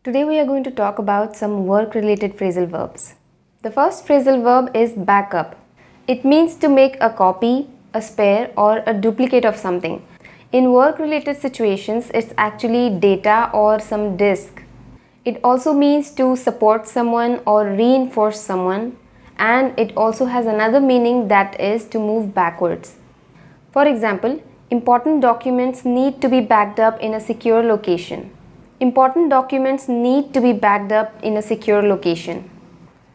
Today we are going to talk about some work-related phrasal verbs. The first phrasal verb is back up. It means to make a copy, a spare or a duplicate of something. In work-related situations, it's actually data or some disk. It also means to support someone or reinforce someone, and it also has another meaning, that is to move backwards. For example, important documents need to be backed up in a secure location. Important documents need to be backed up in a secure location.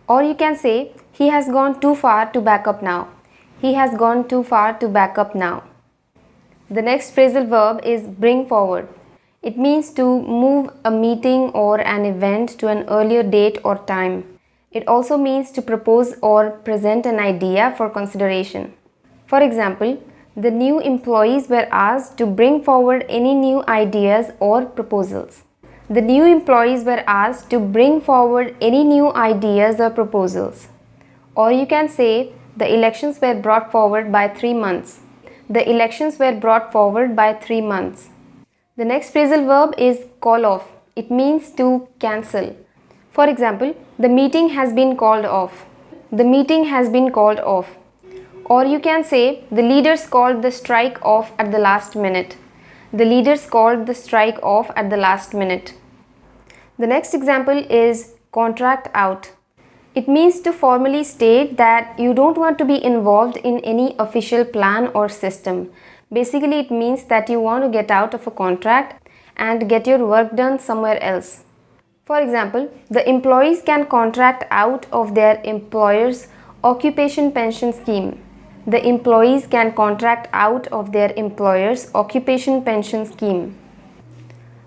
Or you can say, he has gone too far to back up now. He has gone too far to back up now. The next phrasal verb is bring forward. It means to move a meeting or an event to an earlier date or time. It also means to propose or present an idea for consideration. For example, the new employees were asked to bring forward any new ideas or proposals. The new employees were asked to bring forward any new ideas or proposals. Or you can say, the elections were brought forward by 3 months. The elections were brought forward by 3 months. The next phrasal verb is call off. It means to cancel. For example, the meeting has been called off. The meeting has been called off. Or you can say, the leaders called the strike off at the last minute. The leaders called the strike off at the last minute. The next example is contract out. It means to formally state that you don't want to be involved in any official plan or system. Basically, it means that you want to get out of a contract and get your work done somewhere else. For example, the employees can contract out of their employer's occupation pension scheme. The employees can contract out of their employer's occupation pension scheme.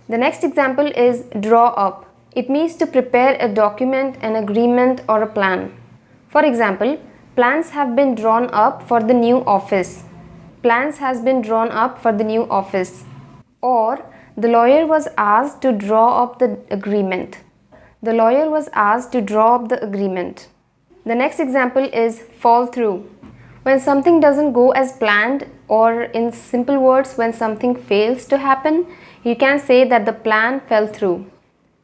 The next example is draw up. It means to prepare a document, an agreement or a plan. For example, plans have been drawn up for the new office. Plans has been drawn up for the new office. Or the lawyer was asked to draw up the agreement. The lawyer was asked to draw up the agreement. The next example is fall through. When something doesn't go as planned, or in simple words, when something fails to happen, you can say that the plan fell through.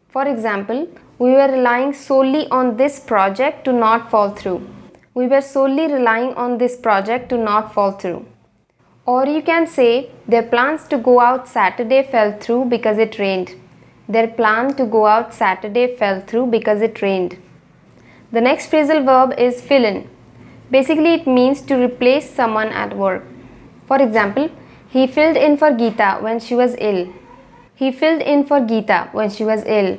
For example, we were relying solely on this project to not fall through. We were solely relying on this project to not fall through. Or you can say, their plans to go out Saturday fell through because it rained. Their plan to go out Saturday fell through because it rained. The next phrasal verb is fill in. Basically, it means to replace someone at work. For example, he filled in for Geeta when she was ill. He filled in for Geeta when she was ill.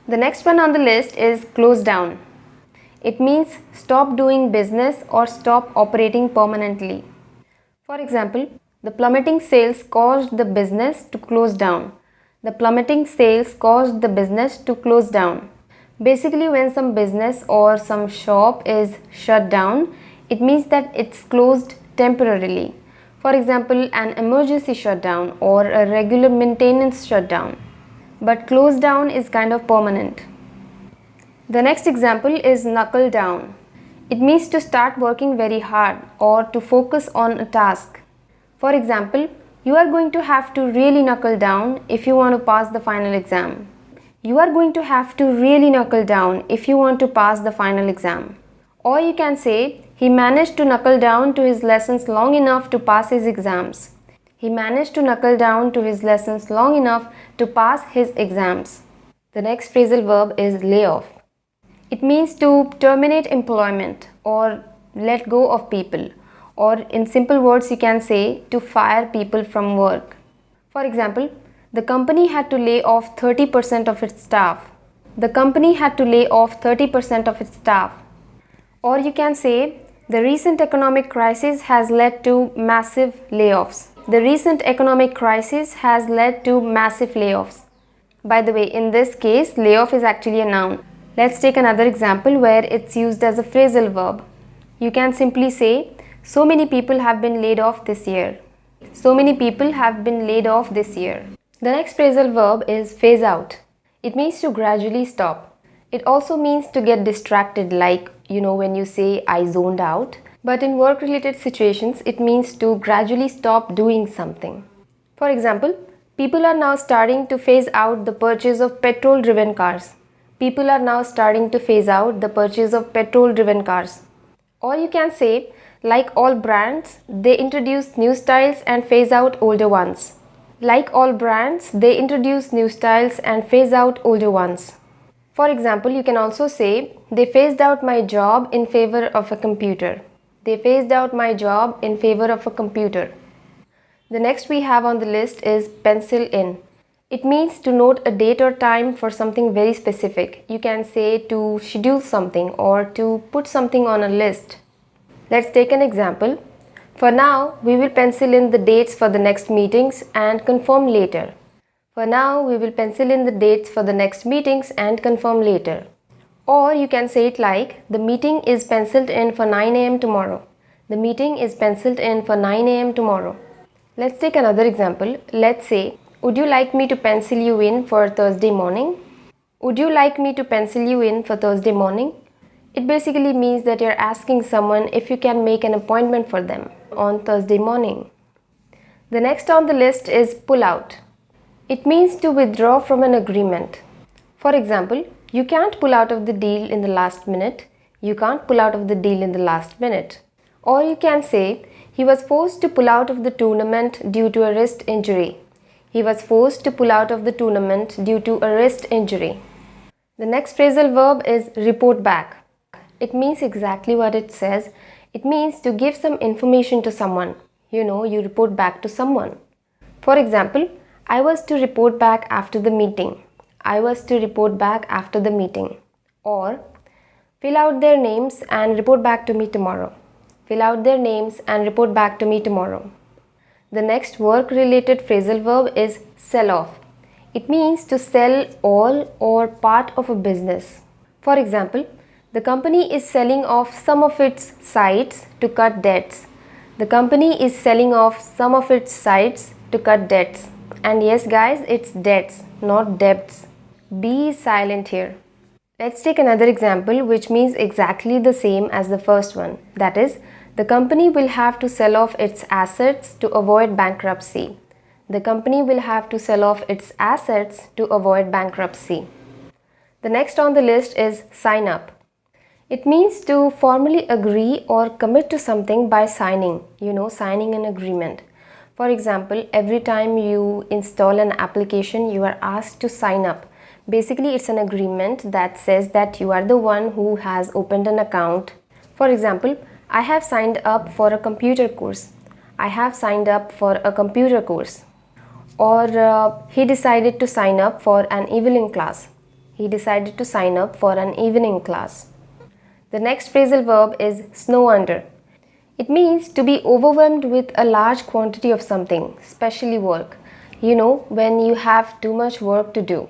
The next one on the list is close down. It means stop doing business or stop operating permanently. For example, the plummeting sales caused the business to close down. The plummeting sales caused the business to close down. Basically, when some business or some shop is shut down, it means that it's closed temporarily. For example, an emergency shutdown or a regular maintenance shutdown. But close down is kind of permanent. The next example is knuckle down. It means to start working very hard or to focus on a task. For example, you are going to have to really knuckle down if you want to pass the final exam. You are going to have to really knuckle down if you want to pass the final exam. Or you can say, he managed to knuckle down to his lessons long enough to pass his exams. He managed to knuckle down to his lessons long enough to pass his exams. The next phrasal verb is lay off. It means to terminate employment or let go of people. Or in simple words, you can say to fire people from work. For example, the company had to lay off 30% of its staff. The company had to lay off 30% of its staff. Or you can say, the recent economic crisis has led to massive layoffs. The recent economic crisis has led to massive layoffs. By the way, in this case, layoff is actually a noun. Let's take another example where it's used as a phrasal verb. You can simply say, so many people have been laid off this year. So many people have been laid off this year. The next phrasal verb is phase out. It means to gradually stop. It also means to get distracted, like, when you say I zoned out. But in work-related situations, it means to gradually stop doing something. For example, People are now starting to phase out the purchase of petrol-driven cars. People are now starting to phase out the purchase of petrol-driven cars. Or you can say, like all brands, they introduce new styles and phase out older ones. Like all brands, they introduce new styles and phase out older ones. For example, you can also say, they phased out my job in favor of a computer. They phased out my job in favor of a computer. The next we have on the list is pencil in. It means to note a date or time for something very specific. You can say to schedule something or to put something on a list. Let's take an example. For now, we will pencil in the dates for the next meetings and confirm later. For now, we will pencil in the dates for the next meetings and confirm later. Or you can say it like, the meeting is penciled in for 9 a.m. tomorrow. The meeting is penciled in for 9 a.m. tomorrow. Let's take another example. Let's say, would you like me to pencil you in for Thursday morning? Would you like me to pencil you in for Thursday morning? It basically means that you're asking someone if you can make an appointment for them on Thursday morning. The next on the list is pull out. It means to withdraw from an agreement. For example, you can't pull out of the deal in the last minute. You can't pull out of the deal in the last minute. Or you can say, he was forced to pull out of the tournament due to a wrist injury. He was forced to pull out of the tournament due to a wrist injury. The next phrasal verb is report back. It means exactly what it says. It means to give some information to someone. You report back to someone. For example, I was to report back after the meeting. I was to report back after the meeting. Or, fill out their names and report back to me tomorrow. Fill out their names and report back to me tomorrow. The next work-related phrasal verb is sell off. It means to sell all or part of a business. For example, the company is selling off some of its sites to cut debts. The company is selling off some of its sites to cut debts. And yes guys, it's debts, not debts. B is silent here. Let's take another example which means exactly the same as the first one. That is, the company will have to sell off its assets to avoid bankruptcy. The company will have to sell off its assets to avoid bankruptcy. The next on the list is sign up. It means to formally agree or commit to something by signing, signing an agreement. For example, every time you install an application, you are asked to sign up. Basically, it's an agreement that says that you are the one who has opened an account. For example, I have signed up for a computer course. I have signed up for a computer course. Or he decided to sign up for an evening class. He decided to sign up for an evening class. The next phrasal verb is snow under. It means to be overwhelmed with a large quantity of something, especially work. When you have too much work to do.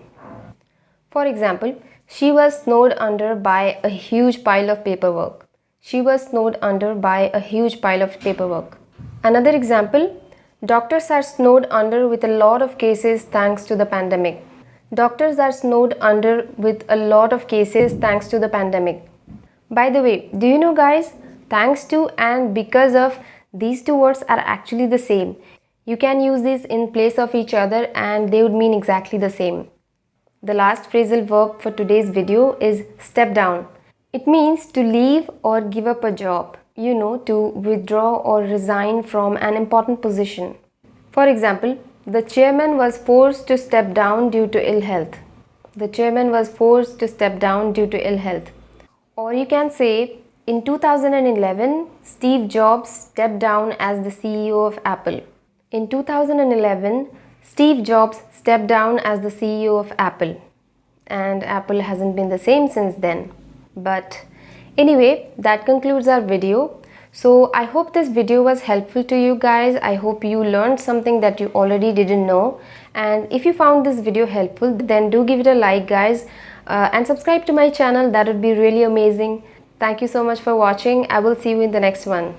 For example, she was snowed under by a huge pile of paperwork. She was snowed under by a huge pile of paperwork. Another example, doctors are snowed under with a lot of cases thanks to the pandemic. Doctors are snowed under with a lot of cases thanks to the pandemic. By the way, do you know guys, thanks to and because of, these two words are actually the same. You can use these in place of each other and they would mean exactly the same. The last phrasal verb for today's video is step down. It means to leave or give up a job, to withdraw or resign from an important position. For example, the chairman was forced to step down due to ill health. The chairman was forced to step down due to ill health. Or you can say, in 2011, Steve Jobs stepped down as the CEO of Apple. In 2011, Steve Jobs stepped down as the CEO of Apple. And Apple hasn't been the same since then. But anyway, that concludes our video. So I hope this video was helpful to you guys. I hope you learned something that you already didn't know. And if you found this video helpful, then do give it a like guys. And subscribe to my channel. That would be really amazing. Thank you so much for watching. I will see you in the next one.